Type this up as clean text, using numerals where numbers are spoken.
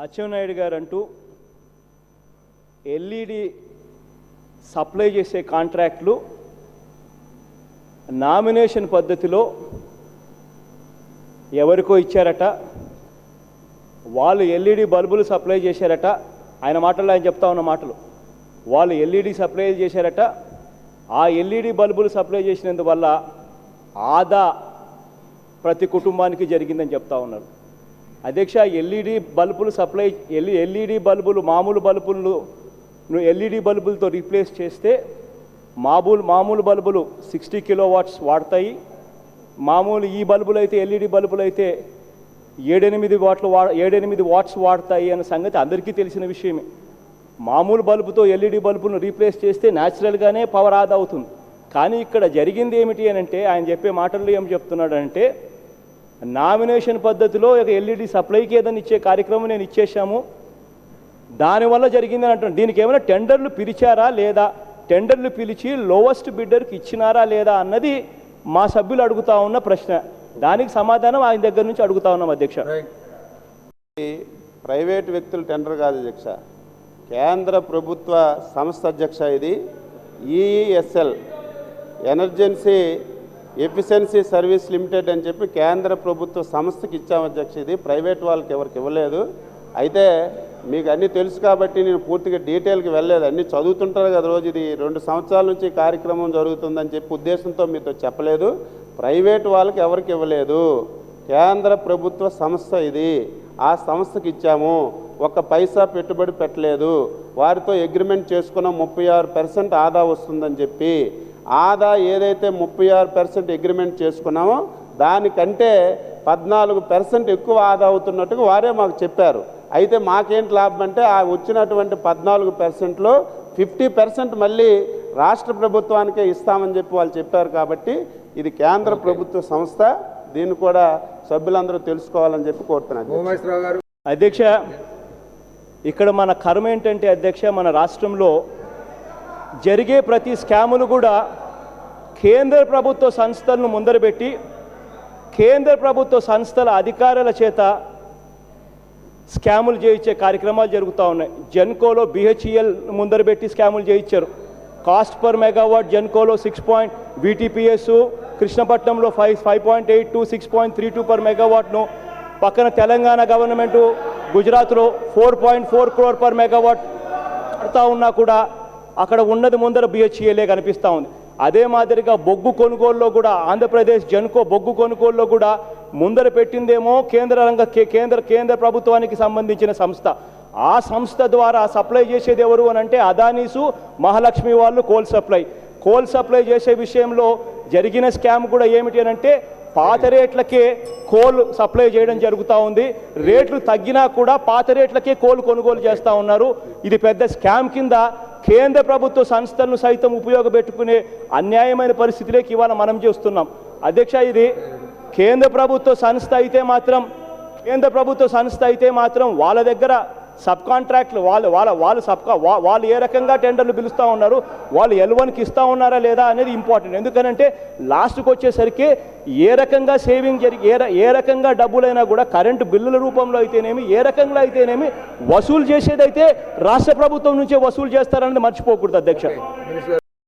అచ్చెన్నాయుడు గారు అంటూ LED supply చేసే కాంట్రాక్ట్లు నామినేషన్ పద్ధతిలో ఎవరికో ఇచ్చారట, వాళ్ళు ఎల్ఈడి బల్బులు సప్లై చేశారట. ఆయన మాటల్లో ఆయన చెప్తా ఉన్న మాటలు, వాళ్ళు ఎల్ఈడి సప్లై చేశారట. ఆ ఎల్ఈడి బల్బులు సప్లై చేసినందువల్ల ఆదా ప్రతి కుటుంబానికి జరిగిందని చెప్తా ఉన్నారు. అధ్యక్ష, ఎల్ఈడి బల్బులు సప్లై ఎల్ఈడి బల్బులు మామూలు బల్బులు ఎల్ఈడి బల్బులతో రీప్లేస్ చేస్తే మామూలు బల్బులు 60 కిలోవాట్స్ వాడతాయి. మామూలు ఈ బల్బులు అయితే ఎల్ఈడి బల్బులు అయితే 7-8 వాట్స్ వాడతాయి అనే సంగతి అందరికీ తెలిసిన విషయమే. మామూలు బల్బుతో ఎల్ఈడి బల్బును రీప్లేస్ చేస్తే న్యాచురల్గానే పవర్ ఆదా అవుతుంది. కానీ ఇక్కడ జరిగింది ఏమిటి అని అంటే, ఆయన చెప్పే మాటల్లో ఏం చెప్తున్నాడంటే, నామినేషన్ పద్ధతిలో ఒక ఎల్ఈడి సప్లైకి ఏదైనా ఇచ్చే కార్యక్రమం నేను ఇచ్చేసాము, దానివల్ల జరిగిందని అంటున్నాను. దీనికి ఏమైనా టెండర్లు పిలిచారా లేదా, టెండర్లు పిలిచి లోవెస్ట్ బిడ్డర్కి ఇచ్చినారా లేదా అన్నది మా సభ్యులు అడుగుతా ఉన్న ప్రశ్న. దానికి సమాధానం ఆయన దగ్గర నుంచి అడుగుతా ఉన్నాం అధ్యక్ష. ప్రైవేట్ వ్యక్తుల టెండర్ కాదు అధ్యక్ష, కేంద్ర ప్రభుత్వ సంస్థ అధ్యక్ష. ఇది EESL emergency efficiency service limited అని చెప్పి కేంద్ర ప్రభుత్వ సంస్థకి ఇచ్చాము అధ్యక్ష. ఇది ప్రైవేట్ వాళ్ళకి ఎవరికి ఇవ్వలేదు. అయితే మీకు అన్నీ తెలుసు కాబట్టి నేను పూర్తిగా డీటెయిల్కి వెళ్ళలేదు, అన్నీ చదువుతుంటారు కదా రోజు. ఇది 2 సంవత్సరాల నుంచి కార్యక్రమం జరుగుతుందని చెప్పి ఉద్దేశంతో మీతో చెప్పలేదు. ప్రైవేట్ వాళ్ళకి ఎవరికి ఇవ్వలేదు, కేంద్ర ప్రభుత్వ సంస్థ ఇది, ఆ సంస్థకి ఇచ్చాము. 1 పైసా పెట్టుబడి పెట్టలేదు. వారితో అగ్రిమెంట్ చేసుకున్న 36% ఆదా వస్తుందని చెప్పి, ఆదా ఏదైతే 36% అగ్రిమెంట్ చేసుకున్నామో దానికంటే 14% ఎక్కువ ఆదా అవుతున్నట్టుగా వారే మాకు చెప్పారు. అయితే మాకేంటి లాభం అంటే, ఆ వచ్చినటువంటి 14%లో 50% మళ్ళీ రాష్ట్ర ప్రభుత్వానికే ఇస్తామని చెప్పి వాళ్ళు చెప్పారు. కాబట్టి ఇది కేంద్ర ప్రభుత్వ సంస్థ, దీన్ని కూడా సభ్యులందరూ తెలుసుకోవాలని చెప్పి కోరుతున్నాను అధ్యక్ష. ఇక్కడ మన కర్మ ఏంటంటే అధ్యక్ష, మన రాష్ట్రంలో జరిగే ప్రతి స్కాములు కూడా కేంద్ర ప్రభుత్వ సంస్థలను ముందరబెట్టి కేంద్ర ప్రభుత్వ సంస్థల అధికారుల చేత స్కాములు చేయించే కార్యక్రమాలు జరుగుతూ ఉన్నాయి. జెన్కోలో బిహెచ్ఈఎల్ ముందరబెట్టి స్కాములు చేయించారు. కాస్ట్ పర్ మెగావాట్ జెన్కోలో 6 VTPS, కృష్ణపట్నంలో 5.82, 6.32 పర్ మెగావాట్ను, పక్కన తెలంగాణ గవర్నమెంటు గుజరాత్లో 4.4 crore పర్ మెగావాట్ పడతా ఉన్నా కూడా అక్కడ ఉన్నది ముందర బిహెచ్ఈఎల్ఏ కనిపిస్తూ ఉంది. అదే మాదిరిగా బొగ్గు కొనుగోలులో కూడా ఆంధ్రప్రదేశ్ జెన్కో బొగ్గు కొనుగోలులో కూడా ముందర పెట్టిందేమో కేంద్ర ప్రభుత్వానికి సంబంధించిన సంస్థ. ఆ సంస్థ ద్వారా సప్లై చేసేది ఎవరు అని అంటే అదానీసు, మహాలక్ష్మి వాళ్ళు కోల్ సప్లై చేసే విషయంలో జరిగిన స్కామ్ కూడా ఏమిటి అని అంటే, పాత రేట్లకే కోల్ సప్లై చేయడం జరుగుతూ ఉంది. రేట్లు తగ్గినా కూడా పాత రేట్లకే కోల్ కొనుగోలు చేస్తూ ఉన్నారు. ఇది పెద్ద స్కామ్ కింద కేంద్ర ప్రభుత్వ సంస్థలను సైతం ఉపయోగపెట్టుకునే అన్యాయమైన పరిస్థితిలోకి ఇవాళ మనం చూస్తున్నాం అధ్యక్ష. ఇది కేంద్ర ప్రభుత్వ సంస్థ అయితే మాత్రం వాళ్ళ దగ్గర సబ్ కాంట్రాక్ట్లు వాళ్ళు ఏ రకంగా టెండర్లు పిలుస్తూ ఉన్నారు, వాళ్ళు L1కి ఇస్తూ ఉన్నారా లేదా అనేది ఇంపార్టెంట్. ఎందుకనంటే లాస్ట్కి వచ్చేసరికి ఏ రకంగా సేవింగ్ ఏ రకంగా డబ్బులైనా కూడా కరెంటు బిల్లుల రూపంలో అయితేనేమి, ఏ రకంగా అయితేనేమి వసూలు చేసేదైతే రాష్ట్ర ప్రభుత్వం నుంచే వసూలు చేస్తారనేది మర్చిపోకూడదు అధ్యక్ష.